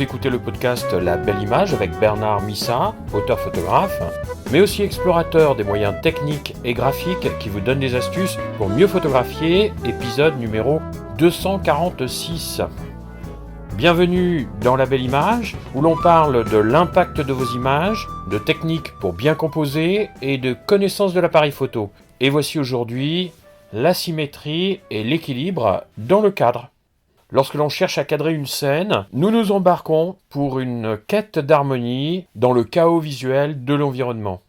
Vous écoutez le podcast La Belle Image avec Bernard Missa, auteur-photographe, mais aussi explorateur des moyens techniques et graphiques qui vous donnent des astuces pour mieux photographier, épisode numéro 246. Bienvenue dans La Belle Image, où l'on parle de l'impact de vos images, de techniques pour bien composer et de connaissance de l'appareil photo. Et voici aujourd'hui la symétrie et l'équilibre dans le cadre. Lorsque l'on cherche à cadrer une scène, nous nous embarquons pour une quête d'harmonie dans le chaos visuel de l'environnement.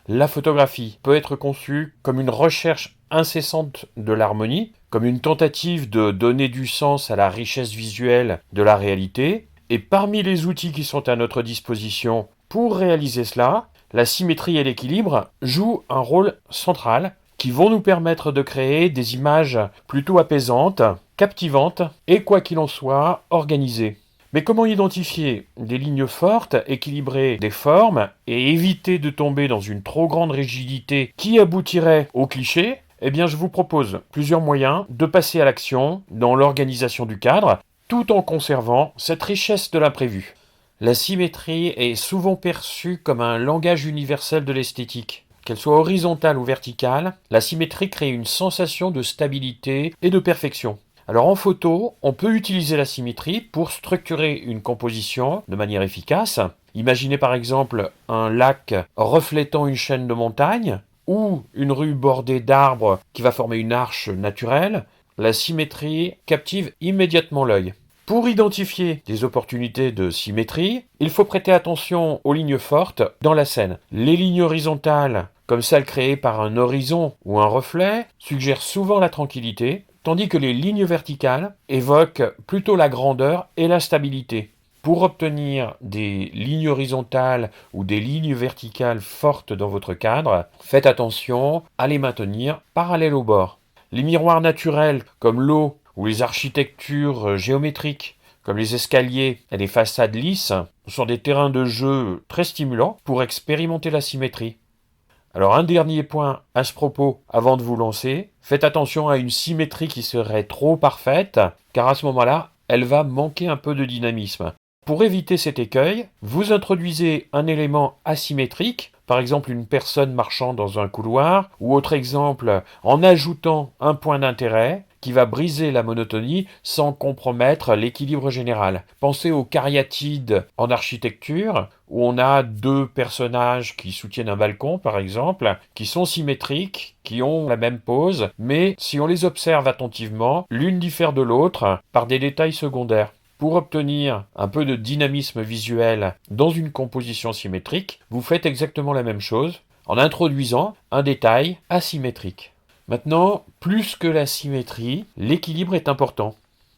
La photographie peut être conçue comme une recherche incessante de l'harmonie, comme une tentative de donner du sens à la richesse visuelle de la réalité, et parmi les outils qui sont à notre disposition pour réaliser cela, la symétrie et l'équilibre jouent un rôle central qui vont nous permettre de créer des images plutôt apaisantes, captivantes et, quoi qu'il en soit, organisées. Mais comment identifier des lignes fortes, équilibrer des formes et éviter de tomber dans une trop grande rigidité qui aboutirait au cliché ? Eh bien, je vous propose plusieurs moyens de passer à l'action dans l'organisation du cadre, tout en conservant cette richesse de l'imprévu. La symétrie est souvent perçue comme un langage universel de l'esthétique. Qu'elle soit horizontale ou verticale, la symétrie crée une sensation de stabilité et de perfection. Alors en photo, on peut utiliser la symétrie pour structurer une composition de manière efficace. Imaginez par exemple un lac reflétant une chaîne de montagnes ou une rue bordée d'arbres qui va former une arche naturelle. La symétrie captive immédiatement l'œil. Pour identifier des opportunités de symétrie, il faut prêter attention aux lignes fortes dans la scène. Les lignes horizontales, comme celles créées par un horizon ou un reflet, suggèrent souvent la tranquillité, tandis que les lignes verticales évoquent plutôt la grandeur et la stabilité. Pour obtenir des lignes horizontales ou des lignes verticales fortes dans votre cadre, faites attention à les maintenir parallèles au bord. Les miroirs naturels, comme l'eau, ou les architectures géométriques, comme les escaliers et les façades lisses, sont des terrains de jeu très stimulants pour expérimenter la symétrie. Alors un dernier point à ce propos avant de vous lancer, faites attention à une symétrie qui serait trop parfaite, car à ce moment-là, elle va manquer un peu de dynamisme. Pour éviter cet écueil, vous introduisez un élément asymétrique, par exemple une personne marchant dans un couloir, ou autre exemple en ajoutant un point d'intérêt qui va briser la monotonie sans compromettre l'équilibre général. Pensez aux cariatides en architecture, où on a deux personnages qui soutiennent un balcon, par exemple, qui sont symétriques, qui ont la même pose, mais si on les observe attentivement, l'une diffère de l'autre par des détails secondaires. Pour obtenir un peu de dynamisme visuel dans une composition symétrique, vous faites exactement la même chose en introduisant un détail asymétrique. Maintenant, plus que la symétrie, l'équilibre est important.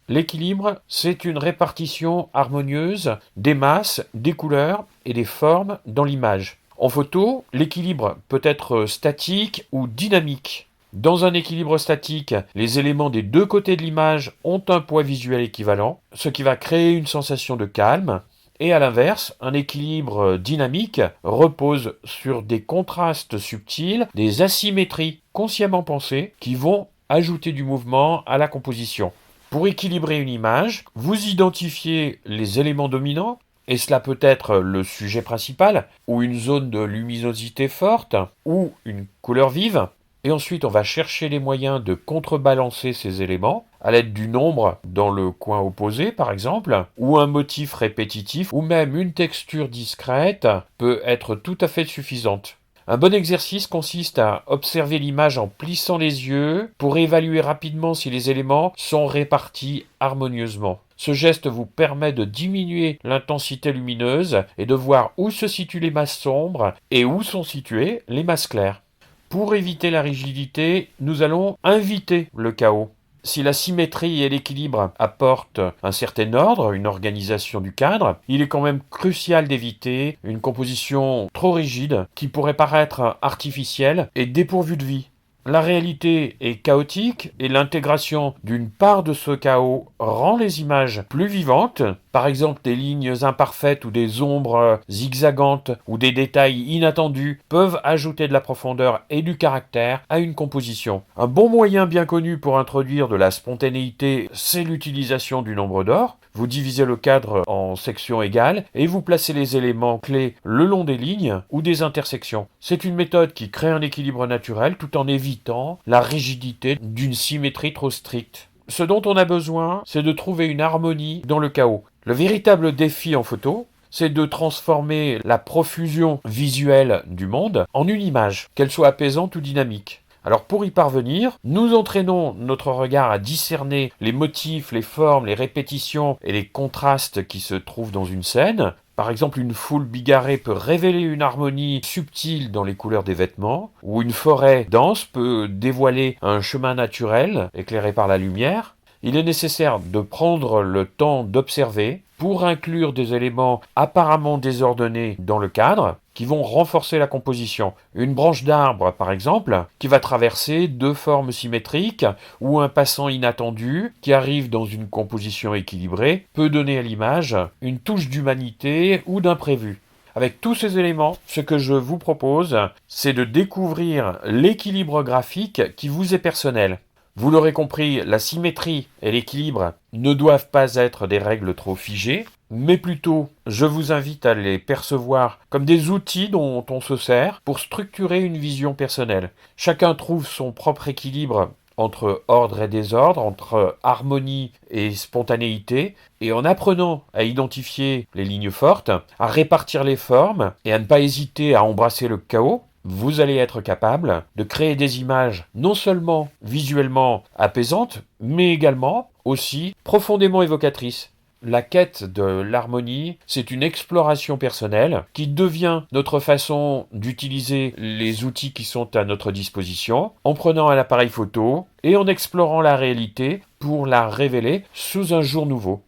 L'équilibre, c'est une répartition harmonieuse des masses, des couleurs et des formes dans l'image. En photo, l'équilibre peut être statique ou dynamique. Dans un équilibre statique, les éléments des deux côtés de l'image ont un poids visuel équivalent, ce qui va créer une sensation de calme. Et à l'inverse, un équilibre dynamique repose sur des contrastes subtils, des asymétries consciemment pensées qui vont ajouter du mouvement à la composition. Pour équilibrer une image, vous identifiez les éléments dominants, et cela peut être le sujet principal, ou une zone de luminosité forte, ou une couleur vive. Et ensuite, on va chercher les moyens de contrebalancer ces éléments à l'aide du nombre dans le coin opposé, par exemple, ou un motif répétitif, ou même une texture discrète peut être tout à fait suffisante. Un bon exercice consiste à observer l'image en plissant les yeux pour évaluer rapidement si les éléments sont répartis harmonieusement. Ce geste vous permet de diminuer l'intensité lumineuse et de voir où se situent les masses sombres et où sont situées les masses claires. Pour éviter la rigidité, nous allons inviter le chaos. Si la symétrie et l'équilibre apportent un certain ordre, une organisation du cadre, il est quand même crucial d'éviter une composition trop rigide qui pourrait paraître artificielle et dépourvue de vie. La réalité est chaotique et l'intégration d'une part de ce chaos rend les images plus vivantes. Par exemple, des lignes imparfaites ou des ombres zigzagantes ou des détails inattendus peuvent ajouter de la profondeur et du caractère à une composition. Un bon moyen bien connu pour introduire de la spontanéité, c'est l'utilisation du nombre d'or. vous divisez le cadre en sections égales et vous placez les éléments clés le long des lignes ou des intersections. C'est une méthode qui crée un équilibre naturel tout en évitant la rigidité d'une symétrie trop stricte. Ce dont on a besoin, c'est de trouver une harmonie dans le chaos. Le véritable défi en photo, c'est de transformer la profusion visuelle du monde en une image, qu'elle soit apaisante ou dynamique. Alors pour y parvenir, nous entraînons notre regard à discerner les motifs, les formes, les répétitions et les contrastes qui se trouvent dans une scène. Par exemple, une foule bigarrée peut révéler une harmonie subtile dans les couleurs des vêtements, ou une forêt dense peut dévoiler un chemin naturel éclairé par la lumière. Il est nécessaire de prendre le temps d'observer pour inclure des éléments apparemment désordonnés dans le cadre qui vont renforcer la composition. Une branche d'arbre, par exemple, qui va traverser deux formes symétriques ou un passant inattendu qui arrive dans une composition équilibrée peut donner à l'image une touche d'humanité ou d'imprévu. Avec tous ces éléments, ce que je vous propose, c'est de découvrir l'équilibre graphique qui vous est personnel. Vous l'aurez compris, la symétrie et l'équilibre ne doivent pas être des règles trop figées, mais plutôt, je vous invite à les percevoir comme des outils dont on se sert pour structurer une vision personnelle. Chacun trouve son propre équilibre entre ordre et désordre, entre harmonie et spontanéité, et en apprenant à identifier les lignes fortes, à répartir les formes et à ne pas hésiter à embrasser le chaos, vous allez être capable de créer des images non seulement visuellement apaisantes, mais également aussi profondément évocatrices. La quête de l'harmonie, c'est une exploration personnelle qui devient notre façon d'utiliser les outils qui sont à notre disposition en prenant un appareil photo et en explorant la réalité pour la révéler sous un jour nouveau.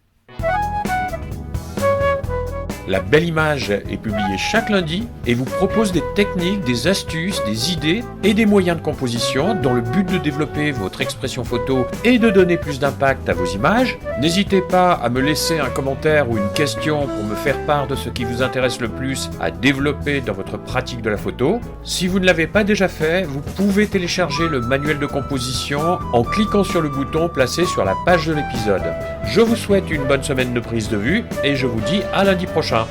La Belle Image est publiée chaque lundi et vous propose des techniques, des astuces, des idées et des moyens de composition dans le but de développer votre expression photo et de donner plus d'impact à vos images. N'hésitez pas à me laisser un commentaire ou une question pour me faire part de ce qui vous intéresse le plus à développer dans votre pratique de la photo. Si vous ne l'avez pas déjà fait, vous pouvez télécharger le manuel de composition en cliquant sur le bouton placé sur la page de l'épisode. Je vous souhaite une bonne semaine de prise de vue et je vous dis à lundi prochain.